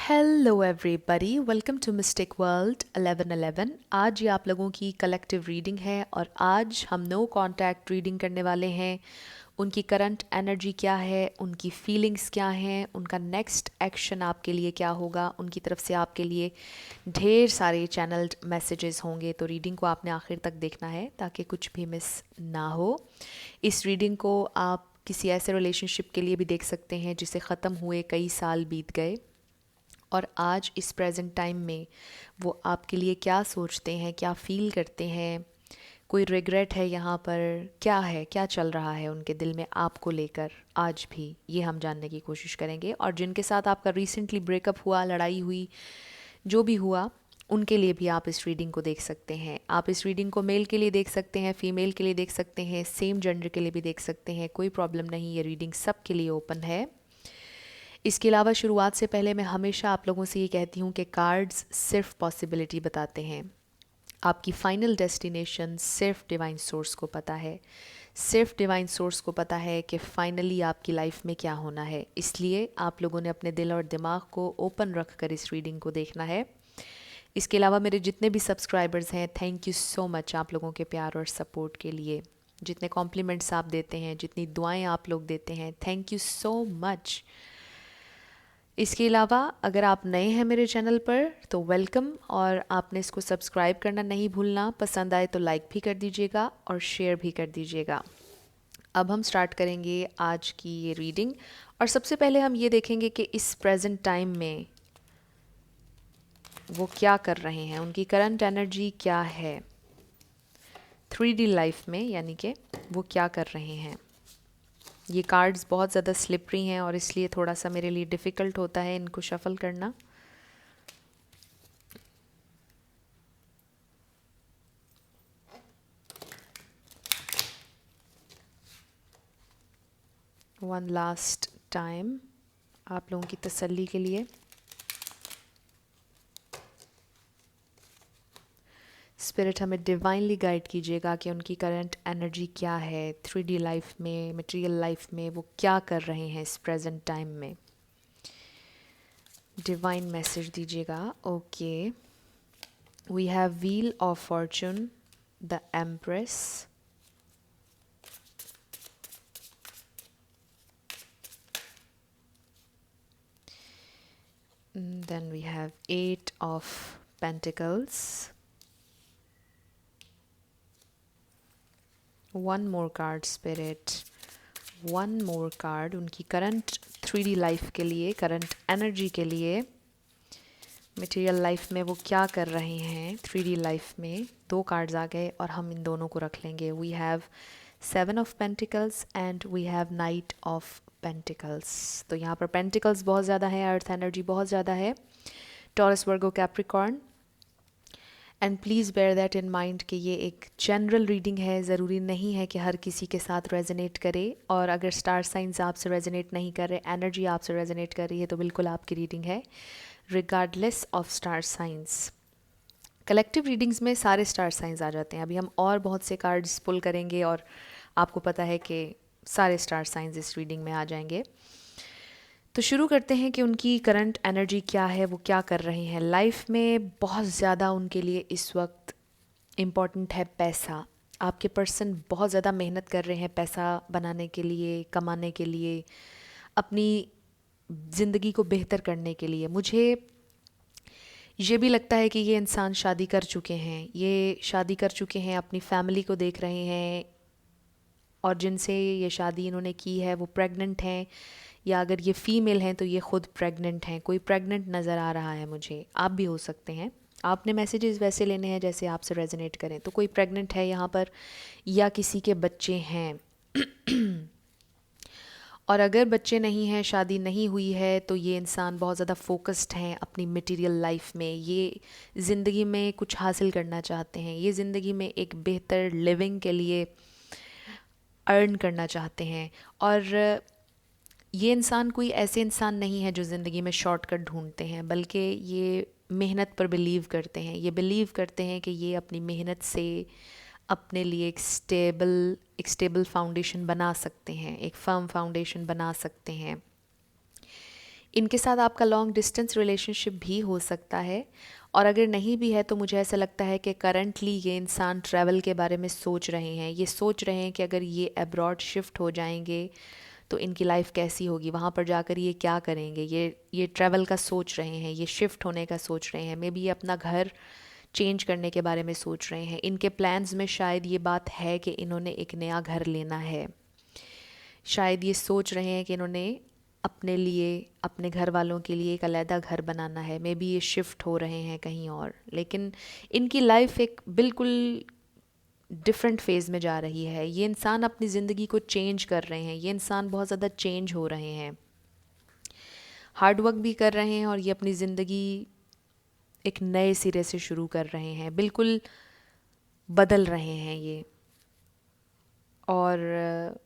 Hello everybody, welcome to mistake world 1111। आज ये आप लोगों की कलेक्टिव रीडिंग है और आज हम नो कांटेक्ट रीडिंग करने वाले हैं। उनकी करंट एनर्जी क्या है, उनकी फीलिंग्स क्या हैं, उनका नेक्स्ट एक्शन आपके लिए क्या होगा, उनकी तरफ से आपके लिए ढेर सारे चैनल्ड मैसेजेस होंगे। तो रीडिंग को आपने आखिर तक देखना है ताकि कुछ भी मिस ना हो। इस रीडिंग को आप किसी ऐसे रिलेशनशिप के लिए भी देख सकते हैं जिसे ख़त्म हुए कई साल बीत गए और आज इस प्रेजेंट टाइम में वो आपके लिए क्या सोचते हैं, क्या फील करते हैं, कोई रिग्रेट है यहाँ पर, क्या है, क्या चल रहा है उनके दिल में आपको लेकर आज भी, ये हम जानने की कोशिश करेंगे। और जिनके साथ आपका रिसेंटली ब्रेकअप हुआ, लड़ाई हुई, जो भी हुआ, उनके लिए भी आप इस रीडिंग को देख सकते हैं। आप इस रीडिंग को मेल के लिए देख सकते हैं, फीमेल के लिए देख सकते हैं, सेम जेंडर के लिए भी देख सकते हैं, कोई प्रॉब्लम नहीं। ये रीडिंग सब के लिए ओपन है। इसके अलावा शुरुआत से पहले मैं हमेशा आप लोगों से ये कहती हूँ कि कार्ड्स सिर्फ पॉसिबिलिटी बताते हैं, आपकी फाइनल डेस्टिनेशन सिर्फ डिवाइन सोर्स को पता है। सिर्फ डिवाइन सोर्स को पता है कि फाइनली आपकी लाइफ में क्या होना है। इसलिए आप लोगों ने अपने दिल और दिमाग को ओपन रख कर इस रीडिंग को देखना है। इसके अलावा मेरे जितने भी सब्सक्राइबर्स हैं, थैंक यू सो मच आप लोगों के प्यार और सपोर्ट के लिए। जितने कॉम्प्लीमेंट्स आप देते हैं, जितनी दुआएं आप लोग देते हैं, थैंक यू सो मच। इसके अलावा अगर आप नए हैं मेरे चैनल पर तो वेलकम, और आपने इसको सब्सक्राइब करना नहीं भूलना। पसंद आए तो लाइक भी कर दीजिएगा और शेयर भी कर दीजिएगा। अब हम स्टार्ट करेंगे आज की ये रीडिंग, और सबसे पहले हम ये देखेंगे कि इस प्रेजेंट टाइम में वो क्या कर रहे हैं, उनकी करंट एनर्जी क्या है 3D लाइफ में, यानी कि वो क्या कर रहे हैं। ये कार्ड्स बहुत ज़्यादा स्लिपरी हैं और इसलिए थोड़ा सा मेरे लिए डिफ़िकल्ट होता है इनको शफल करना। वन लास्ट टाइम आप लोगों की तसल्ली के लिए। स्पिरिट हमें डिवाइनली गाइड कीजिएगा कि उनकी करंट एनर्जी क्या है 3D लाइफ में, मटेरियल लाइफ में, वो क्या कर रहे हैं इस प्रेजेंट टाइम में। डिवाइन मैसेज दीजिएगा। Okay, we have wheel of fortune, the empress, then we have 8 of Pentacles, one more card spirit, one more card उनकी करंट 3D लाइफ के लिए, करंट एनर्जी के लिए, मटेरियल लाइफ में वो क्या कर रहे हैं 3D लाइफ में। 2 कार्ड्स आ गए और हम इन दोनों को रख लेंगे। We have 7 of pentacles and we have knight of pentacles. तो यहाँ पर पेंटिकल्स बहुत ज़्यादा है, अर्थ एनर्जी बहुत ज़्यादा है, Taurus, Virgo, Capricorn. And please bear that in mind कि ये एक जनरल रीडिंग है, ज़रूरी नहीं है कि हर किसी के साथ रेजोनेट करे। और अगर स्टार साइंस आपसे रेजोनेट नहीं कर रहे, एनर्जी आपसे रेजोनेट कर रही है, तो बिल्कुल आपकी रीडिंग है regardless of star signs. Collective readings में सारे स्टार साइंस आ जाते हैं। अभी हम और बहुत से कार्ड्स पुल करेंगे और आपको पता है कि सारे स्टार साइंस इस रीडिंग में आ जाएंगे। तो शुरू करते हैं कि उनकी करंट एनर्जी क्या है, वो क्या कर रहे हैं लाइफ में। बहुत ज़्यादा उनके लिए इस वक्त इम्पॉर्टेंट है पैसा। आपके पर्सन बहुत ज़्यादा मेहनत कर रहे हैं पैसा बनाने के लिए, कमाने के लिए, अपनी ज़िंदगी को बेहतर करने के लिए। मुझे ये भी लगता है कि ये इंसान शादी कर चुके हैं, ये शादी कर चुके हैं, अपनी फैमिली को देख रहे हैं, और जिनसे ये शादी इन्होंने की है वो प्रेग्नेंट हैं, या अगर ये फीमेल हैं तो ये खुद प्रेग्नेंट हैं। कोई प्रेग्नेंट नज़र आ रहा है मुझे, आप भी हो सकते हैं। आपने मैसेजेस वैसे लेने हैं जैसे आपसे रेजोनेट करें। तो कोई प्रेग्नेंट है यहाँ पर, या किसी के बच्चे हैं। और अगर बच्चे नहीं हैं, शादी नहीं हुई है, तो ये इंसान बहुत ज़्यादा फोकस्ड हैं अपनी मटेरियल लाइफ में। ये ज़िंदगी में कुछ हासिल करना चाहते हैं, ये ज़िंदगी में एक बेहतर लिविंग के लिए अर्न करना चाहते हैं। और ये इंसान कोई ऐसे इंसान नहीं है जो ज़िंदगी में शॉर्टकट ढूंढते हैं, बल्कि ये मेहनत पर बिलीव करते हैं। ये बिलीव करते हैं कि ये अपनी मेहनत से अपने लिए एक स्टेबल फाउंडेशन बना सकते हैं, एक फर्म फाउंडेशन बना सकते हैं। इनके साथ आपका लॉन्ग डिस्टेंस रिलेशनशिप भी हो सकता है, और अगर नहीं भी है तो मुझे ऐसा लगता है कि करंटली ये इंसान ट्रैवल के बारे में सोच रहे हैं। ये सोच रहे हैं कि अगर ये अब्रॉड शिफ्ट हो जाएंगे तो इनकी लाइफ कैसी होगी, वहाँ पर जाकर ये क्या करेंगे। ये ट्रैवल का सोच रहे हैं, ये शिफ्ट होने का सोच रहे हैं, मे बी ये अपना घर चेंज करने के बारे में सोच रहे हैं। इनके प्लान्स में शायद ये बात है कि इन्होंने एक नया घर लेना है। शायद ये सोच रहे हैं कि इन्होंने अपने लिए, अपने घर वालों के लिए एक अलहदा घर बनाना है। मे बी ये शिफ्ट हो रहे हैं कहीं और, लेकिन इनकी लाइफ एक बिल्कुल डिफरेंट फेज़ में जा रही है। ये इंसान अपनी ज़िंदगी को चेंज कर रहे हैं, ये इंसान बहुत ज़्यादा चेंज हो रहे हैं, हार्ड वर्क भी कर रहे हैं, और ये अपनी ज़िंदगी एक नए सिरे से शुरू कर रहे हैं, बिल्कुल बदल रहे हैं ये। और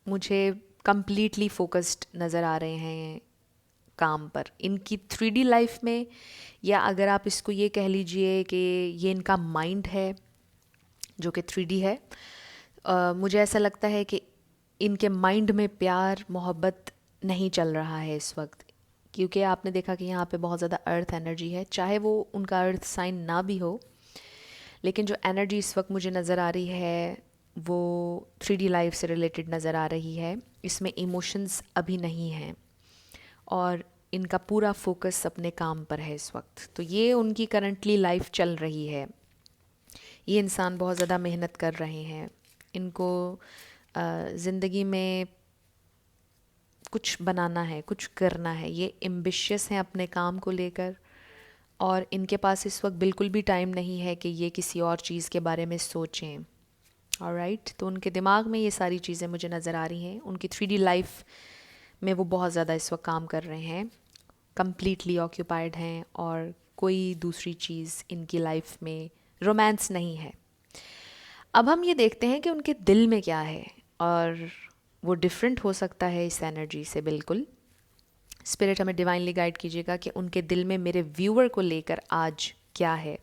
मुझे कंप्लीटली फोकस्ड नज़र आ रहे हैं काम पर, इनकी 3D लाइफ में, या अगर आप इसको ये कह लीजिए कि ये इनका माइंड है जो कि 3D है। मुझे ऐसा लगता है कि इनके माइंड में प्यार मोहब्बत नहीं चल रहा है इस वक्त, क्योंकि आपने देखा कि यहाँ पे बहुत ज़्यादा अर्थ एनर्जी है। चाहे वो उनका अर्थ साइन ना भी हो, लेकिन जो एनर्जी इस वक्त मुझे नज़र आ रही है वो 3D लाइफ से रिलेटेड नज़र आ रही है। इसमें इमोशंस अभी नहीं हैं, और इनका पूरा फोकस अपने काम पर है इस वक्त। तो ये उनकी करंटली लाइफ चल रही है। ये इंसान बहुत ज़्यादा मेहनत कर रहे हैं, इनको ज़िंदगी में कुछ बनाना है, कुछ करना है। ये एम्बिशियस हैं अपने काम को लेकर, और इनके पास इस वक्त बिल्कुल भी टाइम नहीं है कि ये किसी और चीज़ के बारे में सोचें। ऑलराइट, तो उनके दिमाग में ये सारी चीज़ें मुझे नज़र आ रही हैं। उनकी 3D लाइफ में वो बहुत ज़्यादा इस वक्त काम कर रहे हैं, कम्प्लीटली ऑक्यूपाइड हैं, और कोई दूसरी चीज़ इनकी लाइफ में, रोमांस नहीं है। अब हम ये देखते हैं कि उनके दिल में क्या है, और वो डिफरेंट हो सकता है इस एनर्जी से बिल्कुल। स्पिरिट हमें डिवाइनली गाइड कीजिएगा कि उनके दिल में मेरे व्यूअर को लेकर आज क्या है,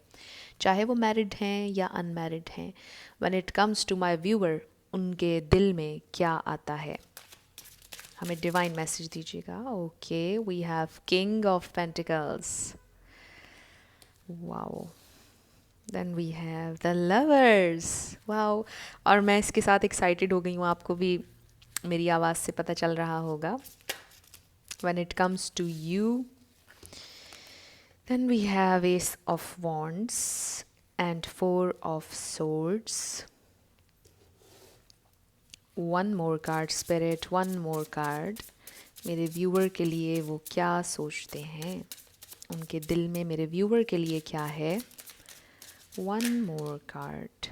चाहे वो मैरिड हैं या अनमैरिड हैं। When it comes to my viewer, उनके दिल में क्या आता है, हमें डिवाइन मैसेज दीजिएगा। Okay, we have king of pentacles, wow, then we have the lovers, wow. और मैं इसके साथ एक्साइटेड हो गई हूँ, आपको भी मेरी आवाज़ से पता चल रहा होगा। When it comes to you, then we have Ace of Wands and Four of Swords. One more card, Spirit, one more card. मेरे व्यूअर के लिए वो क्या सोचते हैं, उनके दिल में मेरे व्यूअर के लिए क्या है। One more card.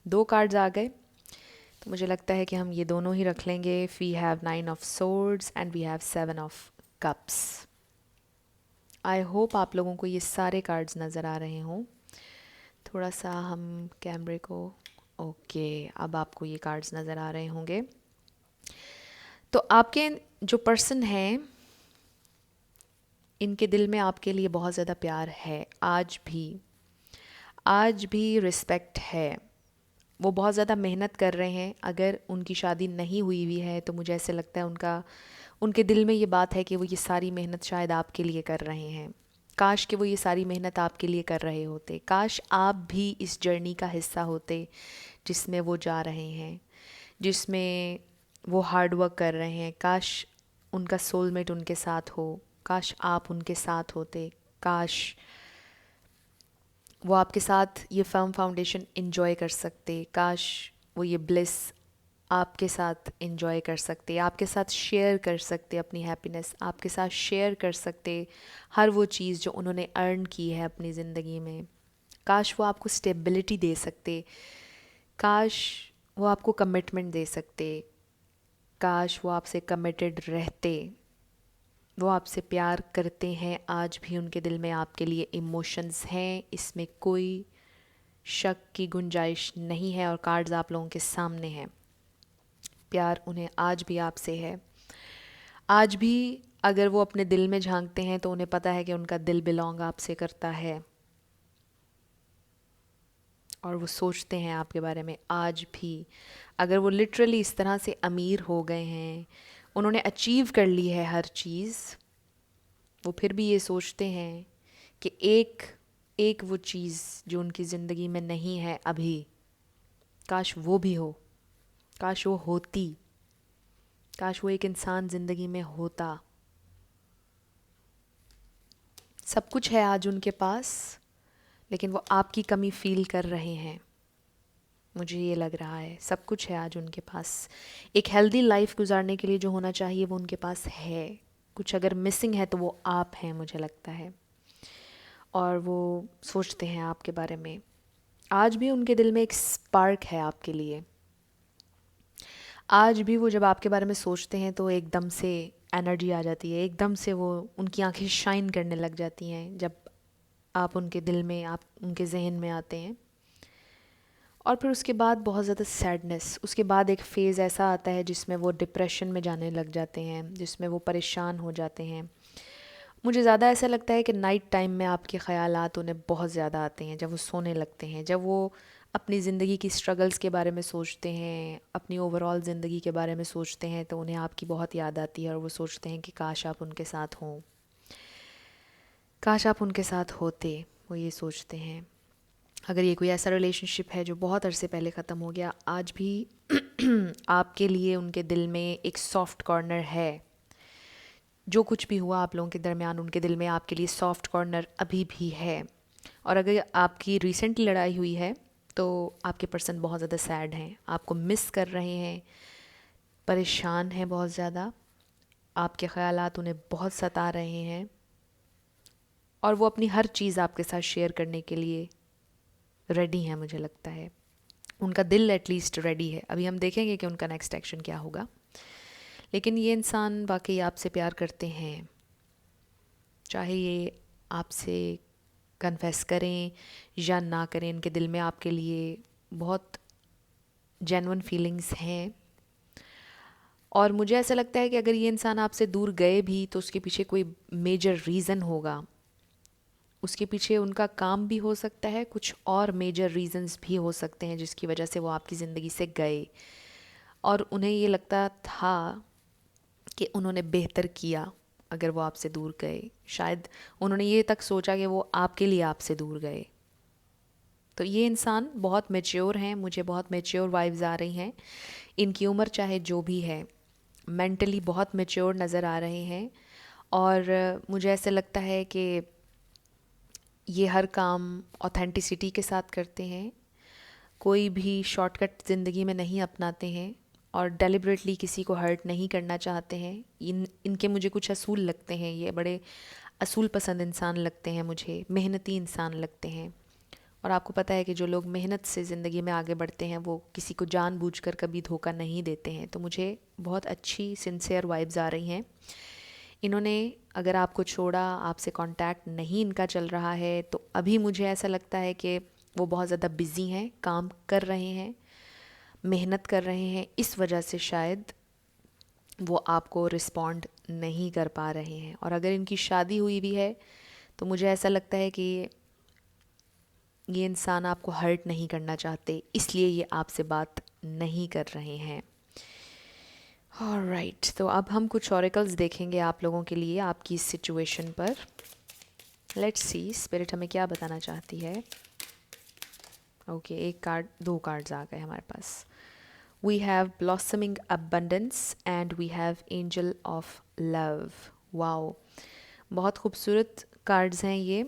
2 कार्ड्स आ गए, तो मुझे लगता है कि हम ये दोनों ही रख लेंगे। We have 9 of Swords and we have 7 of Cups. I hope आप लोगों को ये सारे कार्ड्स नज़र आ रहे हों। थोड़ा सा हम कैमरे को, ओके, अब आपको ये कार्ड्स नज़र आ रहे होंगे। तो आपके जो पर्सन हैं, इनके दिल में आपके लिए बहुत ज़्यादा प्यार है, आज भी रिस्पेक्ट है। वो बहुत ज़्यादा मेहनत कर रहे हैं। अगर उनकी शादी नहीं हुई हुई है तो मुझे ऐसे लगता है उनके दिल में ये बात है कि वो ये सारी मेहनत शायद आपके लिए कर रहे हैं। काश कि वो ये सारी मेहनत आपके लिए कर रहे होते, काश आप भी इस जर्नी का हिस्सा होते जिसमें वो जा रहे हैं, जिसमें वो हार्ड वर्क कर रहे हैं। काश उनका सोलमेट उनके साथ हो, काश आप उनके साथ होते, काश वो आपके साथ ये फर्म फाउंडेशन एंजॉय कर सकते, काश वो ये ब्लिस आपके साथ एंजॉय कर सकते, आपके साथ शेयर कर सकते अपनी हैप्पीनेस, आपके साथ शेयर कर सकते हर वो चीज़ जो उन्होंने अर्न की है अपनी ज़िंदगी में। काश वो आपको स्टेबिलिटी दे सकते, काश वो आपको कमिटमेंट दे सकते, काश वो आपसे कमिटेड रहते। वो आपसे प्यार करते हैं, आज भी उनके दिल में आपके लिए इमोशंस हैं, इसमें कोई शक की गुंजाइश नहीं है। और कार्ड्स आप लोगों के सामने हैं। प्यार उन्हें आज भी आपसे है। आज भी अगर वो अपने दिल में झांकते हैं तो उन्हें पता है कि उनका दिल बिलोंग आपसे करता है, और वो सोचते हैं आपके बारे में आज भी। अगर वो लिटरली इस तरह से अमीर हो गए हैं, उन्होंने अचीव कर ली है हर चीज़, वो फिर भी ये सोचते हैं कि एक एक वो चीज़ जो उनकी ज़िंदगी में नहीं है अभी, काश वो भी हो, काश वो होती, काश वो एक इंसान ज़िंदगी में होता। सब कुछ है आज उनके पास, लेकिन वो आपकी कमी फील कर रहे हैं। मुझे ये लग रहा है सब कुछ है आज उनके पास, एक हेल्दी लाइफ गुजारने के लिए जो होना चाहिए वो उनके पास है। कुछ अगर मिसिंग है तो वो आप हैं, मुझे लगता है। और वो सोचते हैं आपके बारे में। आज भी उनके दिल में एक स्पार्क है आपके लिए। आज भी वो जब आपके बारे में सोचते हैं तो एकदम से एनर्जी आ जाती है, एकदम से वो उनकी आंखें शाइन करने लग जाती हैं जब आप उनके दिल में, आप उनके जहन में आते हैं। और फिर उसके बाद बहुत ज़्यादा सैडनेस, उसके बाद एक फ़ेज़ ऐसा आता है जिसमें वो डिप्रेशन में जाने लग जाते हैं, जिसमें वो परेशान हो जाते हैं। मुझे ज़्यादा ऐसा लगता है कि नाइट टाइम में आपके ख़यालात उन्हें बहुत ज़्यादा आते हैं, जब वो सोने लगते हैं, जब वो अपनी ज़िंदगी की स्ट्रगल्स के बारे में सोचते हैं, अपनी ओवरऑल ज़िंदगी के बारे में सोचते हैं, तो उन्हें आपकी बहुत याद आती है और वो सोचते हैं कि काश आप उनके साथ हों, काश आप उनके साथ होते। वो ये सोचते हैं। अगर ये कोई ऐसा रिलेशनशिप है जो बहुत अरसे पहले ख़त्म हो गया, आज भी आपके लिए उनके दिल में एक सॉफ्ट कॉर्नर है। जो कुछ भी हुआ आप लोगों के दरमियान, उनके दिल में आपके लिए सॉफ्ट कॉर्नर अभी भी है। और अगर आपकी रिसेंटली लड़ाई हुई है तो आपके पर्सन बहुत ज़्यादा सैड हैं, आपको मिस कर रहे हैं, परेशान हैं बहुत ज़्यादा, आपके ख़यालात उन्हें बहुत सता रहे हैं और वो अपनी हर चीज़ आपके साथ शेयर करने के लिए रेडी हैं। मुझे लगता है उनका दिल एटलीस्ट रेडी है। अभी हम देखेंगे कि उनका नेक्स्ट एक्शन क्या होगा, लेकिन ये इंसान वाकई आपसे प्यार करते हैं। चाहे ये आपसे कन्फेस करें या ना करें, इनके दिल में आपके लिए बहुत जेन्युइन फीलिंग्स हैं। और मुझे ऐसा लगता है कि अगर ये इंसान आपसे दूर गए भी तो उसके पीछे कोई मेजर रीज़न होगा। उसके पीछे उनका काम भी हो सकता है, कुछ और मेजर रीजंस भी हो सकते हैं जिसकी वजह से वो आपकी ज़िंदगी से गए। और उन्हें ये लगता था कि उन्होंने बेहतर किया अगर वो आपसे दूर गए। शायद उन्होंने ये तक सोचा कि वो आपके लिए आपसे दूर गए। तो ये इंसान बहुत मैच्योर हैं, मुझे बहुत मैच्योर वाइब्स आ रही हैं। इनकी उम्र चाहे जो भी है, मेंटली बहुत मैच्योर नज़र आ रहे हैं। और मुझे ऐसा लगता है कि ये हर काम ऑथेंटिसिटी के साथ करते हैं, कोई भी शॉर्टकट ज़िंदगी में नहीं अपनाते हैं और डेलिबरेटली किसी को हर्ट नहीं करना चाहते हैं। इनके मुझे कुछ असूल लगते हैं, ये बड़े असूल पसंद इंसान लगते हैं मुझे, मेहनती इंसान लगते हैं। और आपको पता है कि जो लोग मेहनत से ज़िंदगी में आगे बढ़ते हैं वो किसी को जानबूझकर कभी धोखा नहीं देते हैं। तो मुझे बहुत अच्छी सिंसियर वाइब्स आ रही हैं। इन्होंने अगर आपको छोड़ा, आपसे कांटेक्ट नहीं इनका चल रहा है, तो अभी मुझे ऐसा लगता है कि वो बहुत ज़्यादा बिज़ी हैं, काम कर रहे हैं, मेहनत कर रहे हैं। इस वजह से शायद वो आपको रिस्पॉन्ड नहीं कर पा रहे हैं। और अगर इनकी शादी हुई भी है तो मुझे ऐसा लगता है कि ये इंसान आपको हर्ट नहीं करना चाहते, इसलिए ये आपसे बात नहीं कर रहे हैं। ऑलराइट, तो अब हम कुछ ऑरेकल्स देखेंगे आप लोगों के लिए आपकी इस सिचुएशन पर। लेट्स सी स्पिरिट हमें क्या बताना चाहती है। ओके, एक कार्ड, दो कार्ड्स आ गए हमारे पास। We have blossoming abundance and we have angel of love. Wow, बहुत खूबसूरत कार्ड्स हैं ये।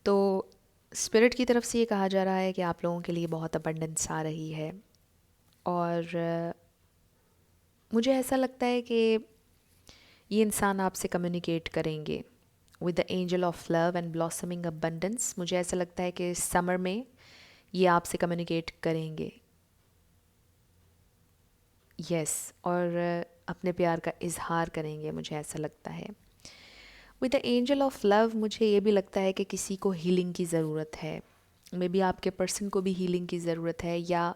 तो स्पिरिट की तरफ से ये कहा जा रहा है कि आप लोगों के लिए बहुत अबंडेंस आ रही है। और मुझे ऐसा लगता है कि ये इंसान आपसे कम्युनिकेट करेंगे with the angel of love and blossoming abundance. मुझे ऐसा लगता है कि समर में ये आपसे कम्युनिकेट करेंगे, यस, और अपने प्यार का इजहार करेंगे, मुझे ऐसा लगता है। With the angel of love मुझे ये भी लगता है कि किसी को हीलिंग की ज़रूरत है। मे बी आपके पर्सन को भी हीलिंग की ज़रूरत है या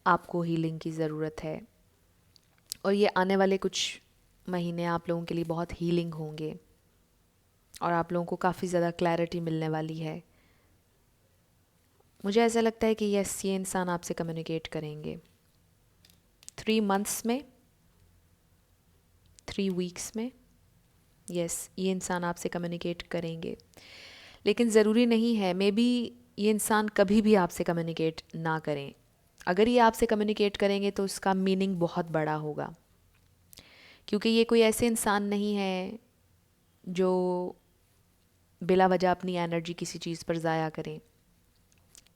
आपको हीलिंग की ज़रूरत है। और ये आने वाले कुछ महीने आप लोगों के लिए बहुत हीलिंग होंगे और आप लोगों को काफ़ी ज़्यादा क्लैरिटी मिलने वाली है। मुझे ऐसा लगता है कि यस, ये इंसान आपसे कम्युनिकेट करेंगे 3 months में, 3 weeks में, यस, ये इंसान आपसे कम्युनिकेट करेंगे, लेकिन ज़रूरी नहीं है, मे बी ये इंसान कभी भी आपसे कम्युनिकेट ना करें। अगर ये आपसे कम्युनिकेट करेंगे तो उसका मीनिंग बहुत बड़ा होगा, क्योंकि ये कोई ऐसे इंसान नहीं है जो बिला वजह अपनी एनर्जी किसी चीज़ पर ज़ाया करें।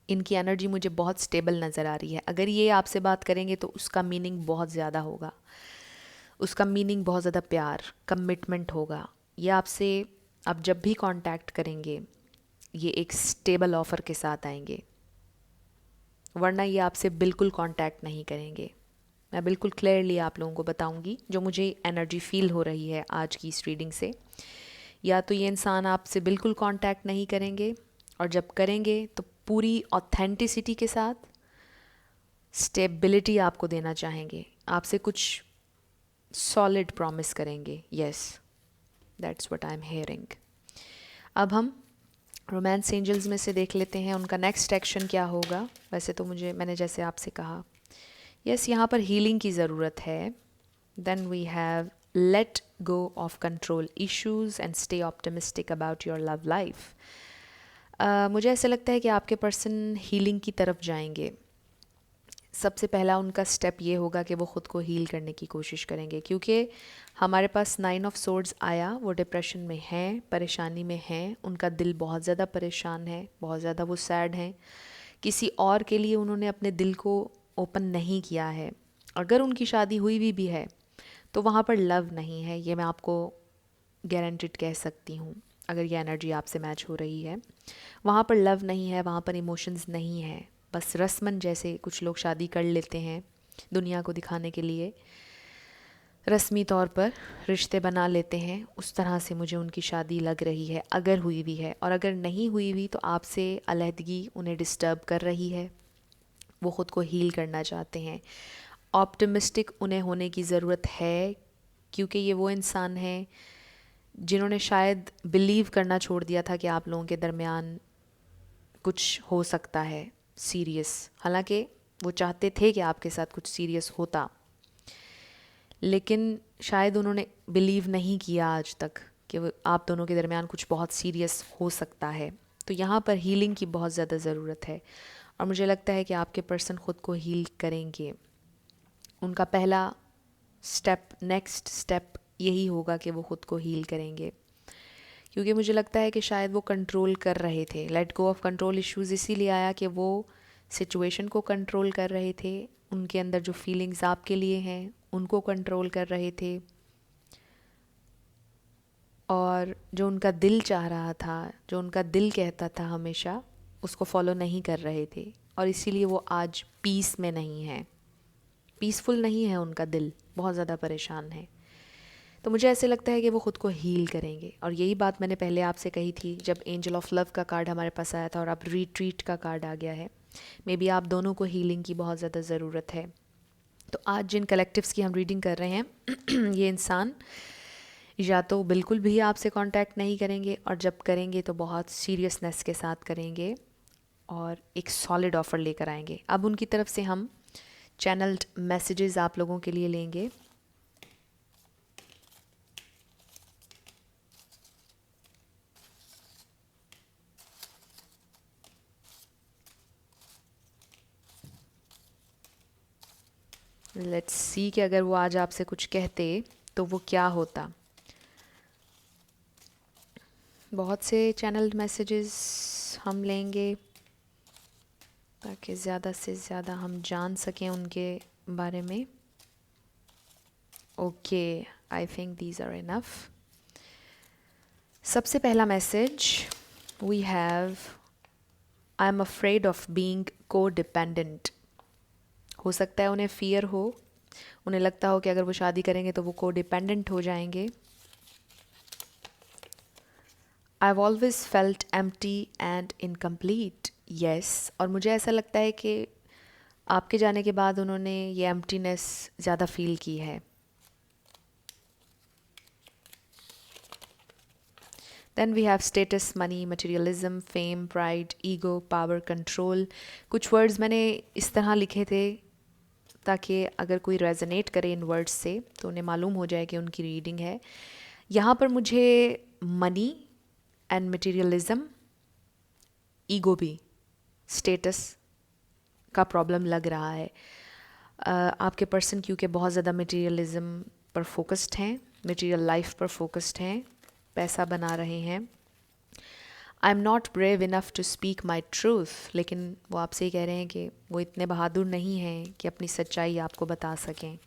इनकी एनर्जी मुझे बहुत स्टेबल नज़र आ रही है। अगर ये आपसे बात करेंगे तो उसका मीनिंग बहुत ज़्यादा होगा, उसका मीनिंग बहुत ज़्यादा प्यार, कमिटमेंट होगा। ये आपसे अब जब भी कांटेक्ट करेंगे ये एक स्टेबल ऑफ़र के साथ आएंगे, वरना ये आपसे बिल्कुल कांटेक्ट नहीं करेंगे। मैं बिल्कुल क्लियरली आप लोगों को बताऊंगी जो मुझे एनर्जी फील हो रही है आज की इस रीडिंग से। या तो ये इंसान आपसे बिल्कुल कांटेक्ट नहीं करेंगे, और जब करेंगे तो पूरी ऑथेंटिसिटी के साथ स्टेबिलिटी आपको देना चाहेंगे, आपसे कुछ सॉलिड प्रॉमिस करेंगे। Yes, that's what I am hearing. अब हम रोमांस एंजल्स में से देख लेते हैं उनका नेक्स्ट एक्शन क्या होगा। वैसे तो मैंने जैसे आपसे कहा, यस, यहाँ पर हीलिंग की ज़रूरत है। Then we have let go of control issues and stay optimistic about your love life. मुझे ऐसा लगता है कि आपके पर्सन हीलिंग की तरफ जाएंगे। सबसे पहला उनका स्टेप ये होगा कि वो ख़ुद को हील करने की कोशिश करेंगे, क्योंकि हमारे पास 9 ऑफ सोर्ड्स आया, वो डिप्रेशन में हैं, परेशानी में हैं, उनका दिल बहुत ज़्यादा परेशान है, बहुत ज़्यादा वो सैड हैं। किसी और के लिए उन्होंने अपने दिल को ओपन नहीं किया है। अगर उनकी शादी हुई भी है तो वहाँ पर लव नहीं है, ये मैं आपको गारंटेड कह सकती हूँ। अगर ये एनर्जी आपसे मैच हो रही है, वहाँ पर लव नहीं है, वहाँ पर इमोशंस नहीं है। बस रस्मन जैसे कुछ लोग शादी कर लेते हैं दुनिया को दिखाने के लिए, रस्मी तौर पर रिश्ते बना लेते हैं, उस तरह से मुझे उनकी शादी लग रही है, अगर हुई भी है। और अगर नहीं हुई भी तो आपसे अलहदगी उन्हें डिस्टर्ब कर रही है, वो ख़ुद को हील करना चाहते हैं। ऑप्टिमिस्टिक उन्हें होने की ज़रूरत है, क्योंकि ये वो इंसान हैं जिन्होंने शायद बिलीव करना छोड़ दिया था कि आप लोगों के दरमियान कुछ हो सकता है सीरियस। हालांकि वो चाहते थे कि आपके साथ कुछ सीरियस होता, लेकिन शायद उन्होंने बिलीव नहीं किया आज तक कि आप दोनों के दरमियान कुछ बहुत सीरियस हो सकता है। तो यहाँ पर हीलिंग की बहुत ज़्यादा ज़रूरत है, और मुझे लगता है कि आपके पर्सन ख़ुद को हील करेंगे। उनका पहला स्टेप, नेक्स्ट स्टेप यही होगा कि वो ख़ुद को हील करेंगे, क्योंकि मुझे लगता है कि शायद वो कंट्रोल कर रहे थे। Late go of control issues इसीलिए आया कि वो सिचुएशन को कंट्रोल कर रहे थे, उनके अंदर जो फीलिंग्स आपके लिए हैं उनको कंट्रोल कर रहे थे, और जो उनका दिल चाह रहा था, जो उनका दिल कहता था हमेशा, उसको फॉलो नहीं कर रहे थे। और इसीलिए वो आज पीस में नहीं है, पीसफुल नहीं है उनका दिल, बहुत ज़्यादा परेशान है। तो मुझे ऐसे लगता है कि वो ख़ुद को हील करेंगे। और यही बात मैंने पहले आपसे कही थी जब एंजल ऑफ लव का कार्ड हमारे पास आया था और अब रिट्रीट का कार्ड आ गया है। मे बी आप दोनों को हीलिंग की बहुत ज़्यादा ज़रूरत है। तो आज जिन कलेक्टिव्स की हम रीडिंग कर रहे हैं ये इंसान या तो बिल्कुल भी आपसे कांटेक्ट नहीं करेंगे, और जब करेंगे तो बहुत सीरियसनेस के साथ करेंगे और एक सॉलिड ऑफ़र लेकर आएंगे। अब उनकी तरफ से हम चैनल्ड मैसेजेस आप लोगों के लिए लेंगे। लेट्स सी कि अगर वो आज आपसे कुछ कहते तो वो क्या होता। बहुत से चैनल्ड मैसेजेस हम लेंगे ताकि ज़्यादा से ज़्यादा हम जान सकें उनके बारे में। Okay, I think these are enough. सबसे पहला message we have, I am afraid of being को डिपेंडेंट। हो सकता है उन्हें फियर हो, उन्हें लगता हो कि अगर वो शादी करेंगे तो वो को डिपेंडेंट हो जाएंगे। I've always felt empty and incomplete. Yes, और मुझे ऐसा लगता है कि आपके जाने के बाद उन्होंने ये एम्प्टीनेस ज़्यादा फील की है। Then we have status, money, materialism, fame, pride, ego, power, control. कुछ वर्ड्स मैंने इस तरह लिखे थे ताकि अगर कोई रेजोनेट करे इन वर्ड्स से तो उन्हें मालूम हो जाए कि उनकी रीडिंग है। यहाँ पर मुझे मनी एंड मटेरियलिज्म, ईगो भी, स्टेटस का प्रॉब्लम लग रहा है। आपके पर्सन क्योंकि बहुत ज़्यादा मटेरियलिज्म पर फोकस्ड हैं, मटेरियल लाइफ पर फोकस्ड हैं, पैसा बना रहे हैं। I am not brave enough to speak my truth, लेकिन वो आपसे ही कह रहे हैं कि वो इतने बहादुर नहीं हैं कि अपनी सच्चाई आपको बता सकें।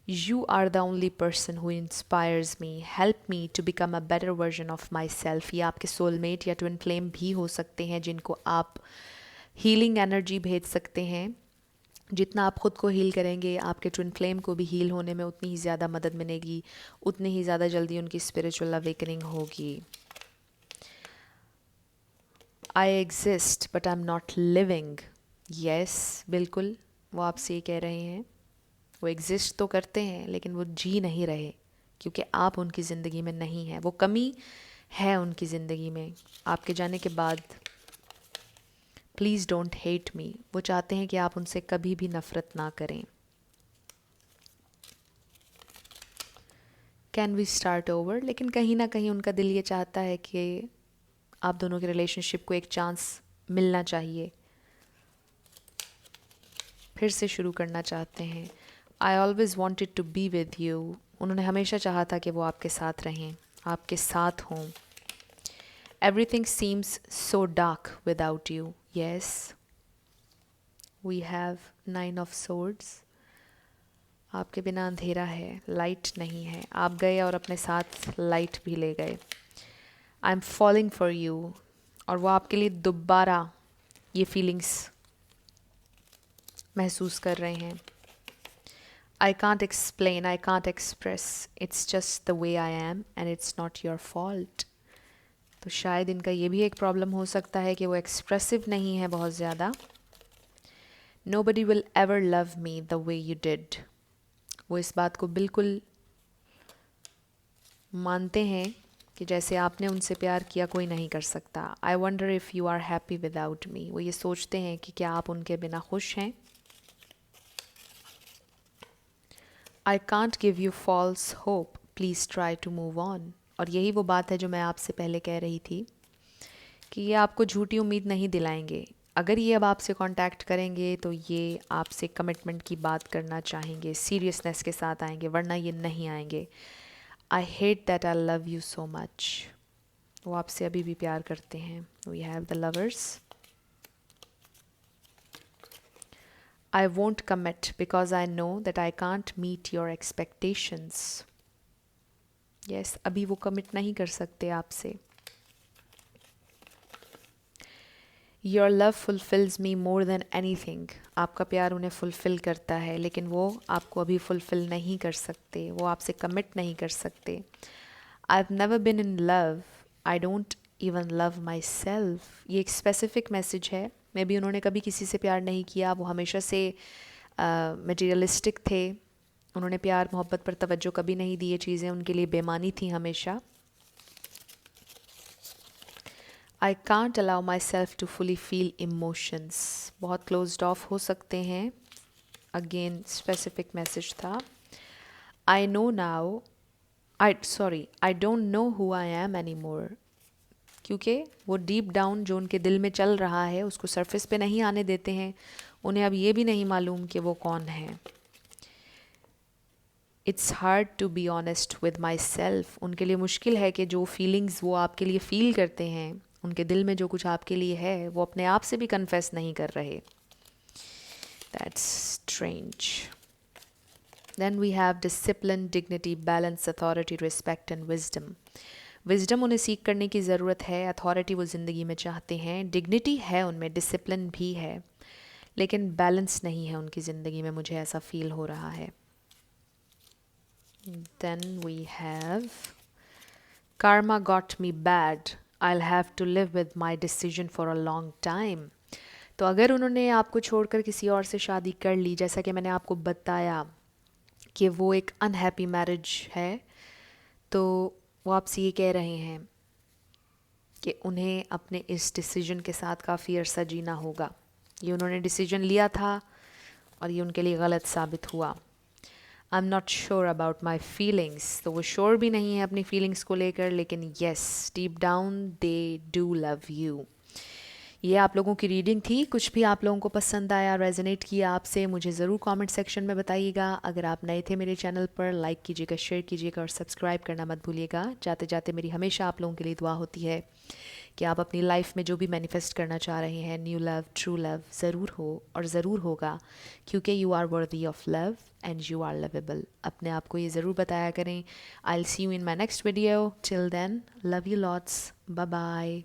You are the only person who inspires me. Help me to become a better version of myself. ये आपके सोलमेट या ट्विन फ्लेम भी हो सकते हैं जिनको आप हीलिंग एनर्जी भेज सकते हैं। जितना आप ख़ुद को हील करेंगे, आपके ट्विन फ्लेम को भी हील होने में उतनी ही ज़्यादा मदद मिलेगी, उतनी ही ज़्यादा जल्दी उनकी स्पिरिचुअल अवेकनिंग होगी। I exist but I'm not living. Yes, बिल्कुल वो आपसे ये कह रहे हैं। वो एग्जिस्ट तो करते हैं लेकिन वो जी नहीं रहे, क्योंकि आप उनकी ज़िंदगी में नहीं हैं। वो कमी है उनकी ज़िंदगी में आपके जाने के बाद। Please don't hate me. वो चाहते हैं कि आप उनसे कभी भी नफ़रत ना करें। कैन वी स्टार्ट ओवर, लेकिन कहीं ना कहीं उनका दिल ये चाहता है कि आप दोनों के रिलेशनशिप को एक चांस मिलना चाहिए, फिर से शुरू करना चाहते हैं। I always wanted to be with you. उन्होंने हमेशा चाहा था कि वो आपके साथ रहें, आपके साथ हों। Everything seems so dark without you. Yes, we have 9 of swords. आपके बिना अंधेरा है, लाइट नहीं है। आप गए और अपने साथ लाइट भी ले गए। I am falling for you, और वो आपके लिए दोबारा ये फीलिंग्स महसूस कर रहे हैं। I can't explain, I can't express, it's just the way I am and it's not your fault. तो शायद इनका ये भी एक प्रॉब्लम हो सकता है कि वो एक्सप्रेसिव नहीं है बहुत ज़्यादा। Nobody will ever love me the way you did. वो इस बात को बिल्कुल मानते हैं कि जैसे आपने उनसे प्यार किया कोई नहीं कर सकता। I wonder if you are happy without me. वो ये सोचते हैं कि क्या आप उनके बिना खुश हैं। I can't give you false hope. Please try to move on. और यही वो बात है जो मैं आपसे पहले कह रही थी कि ये आपको झूठी उम्मीद नहीं दिलाएंगे। अगर ये अब आपसे कांटेक्ट करेंगे तो ये आपसे कमिटमेंट की बात करना चाहेंगे, सीरियसनेस के साथ आएंगे, वरना ये नहीं आएंगे। I hate that I love you so much. वो आपसे अभी भी प्यार करते हैं। We have the lovers. I won't commit because I know that I can't meet your expectations. Yes, अभी वो commit नहीं कर सकते आपसे। Your love fulfills me more than anything. आपका प्यार उन्हें fulfill करता है, लेकिन वो आपको अभी fulfill नहीं कर सकते, वो आपसे commit नहीं कर सकते। I've never been in love. I don't even love myself. ये एक specific message है। मे बी उन्होंने कभी किसी से प्यार नहीं किया, वो हमेशा से मटेरियलिस्टिक थे। उन्होंने प्यार मोहब्बत पर तवज्जो कभी नहीं दी, ये चीज़ें उनके लिए बेमानी थी हमेशा। I can't allow myself to fully feel emotions. बहुत क्लोज्ड ऑफ हो सकते हैं। अगेन स्पेसिफिक मैसेज था। I know now, I don't know who I am anymore. क्योंकि वो डीप डाउन जो उनके दिल में चल रहा है उसको सरफेस पे नहीं आने देते हैं। उन्हें अब ये भी नहीं मालूम कि वो कौन है। It's hard to be honest with myself. उनके लिए मुश्किल है कि जो फीलिंग्स वो आपके लिए फ़ील करते हैं, उनके दिल में जो कुछ आपके लिए है, वो अपने आप से भी कन्फेस नहीं कर रहे। That's strange. Then we have discipline, dignity, balance, authority, respect and wisdom. Wisdom उन्हें सीख करने की ज़रूरत है। अथॉरिटी वो ज़िंदगी में चाहते हैं। डिग्निटी है उनमें, डिसिप्लिन भी है, लेकिन बैलेंस नहीं है उनकी ज़िंदगी में, मुझे ऐसा फील हो रहा है। Then we have karma got me bad. I'll have to live with my decision for a long time. तो अगर उन्होंने आपको छोड़कर किसी और से शादी कर ली, जैसा कि मैंने आपको बताया कि वो एक अनहैप्पी मैरिज है, तो वो आपसे ये कह रहे हैं कि उन्हें अपने इस डिसीजन के साथ काफ़ी अरसा जीना होगा। ये उन्होंने डिसीजन लिया था और ये उनके लिए गलत साबित हुआ। आई am not sure about my feelings, तो वो श्योर भी नहीं है अपनी फीलिंग्स को लेकर, लेकिन yes deep down they do love you. ये आप लोगों की रीडिंग थी। कुछ भी आप लोगों को पसंद आया, रेजोनेट किया आपसे, मुझे ज़रूर कमेंट सेक्शन में बताइएगा। अगर आप नए थे मेरे चैनल पर, लाइक कीजिएगा, शेयर कीजिएगा और सब्सक्राइब करना मत भूलिएगा। जाते जाते मेरी हमेशा आप लोगों के लिए दुआ होती है कि आप अपनी लाइफ में जो भी मैनिफेस्ट करना चाह रहे हैं, न्यू लव, ट्रू लव, ज़रूर हो और ज़रूर होगा, क्योंकि you are worthy of love and you are lovable. अपने आप को ये ज़रूर बताया करें। I will see you in my next video. Till then, love you lots, bye bye.